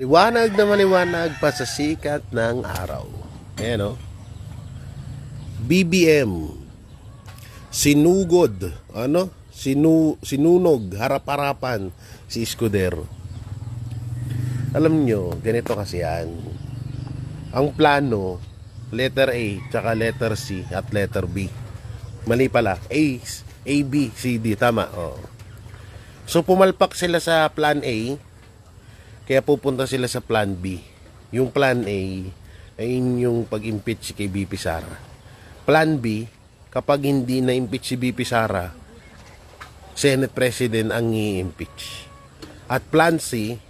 Liwanag na maliwanag pa sa sikat ng araw. Ayan o. BBM. Sinugod. Sinunog. Harap-harapan si Escudero. Alam nyo, ganito kasi yan. Ang plano, letter A, tsaka letter C, at letter B. Mali pala. A, B, C, D. Tama. Oh. So, pumalpak sila sa plan A. Kaya pupunta sila sa plan B. Yung plan A ay yung pag-impeach kay BP Sara. Plan B, kapag hindi na-impeach si BP Sara, Senate President ang i-impeach. At plan C,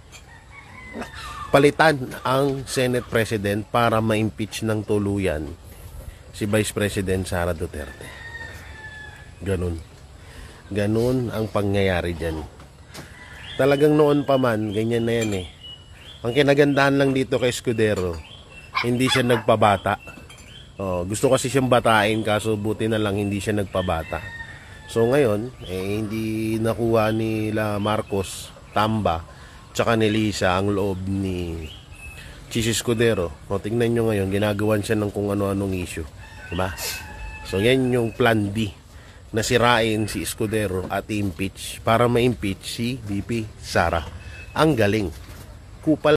palitan ang Senate President para ma-impeach ng tuluyan si Vice President Sara Duterte. Ganun. Ganun ang pangyayari dyan. Talagang noon pa man, ganyan na yan eh. Ang kinagandahan lang dito kay Escudero, hindi siya nagpabata. Gusto kasi siyang batain, kaso buti na lang hindi siya nagpabata. So ngayon, hindi nakuha nila Marcos, Tamba, tsaka ni Lisa ang loob ni Chis Escudero. Tingnan nyo ngayon, ginagawan siya ng kung ano-anong issue. Diba? So yan yung plan B. Nasirain si Escudero at impeach para ma-impeach si BP Sara. Ang galing. Kupal.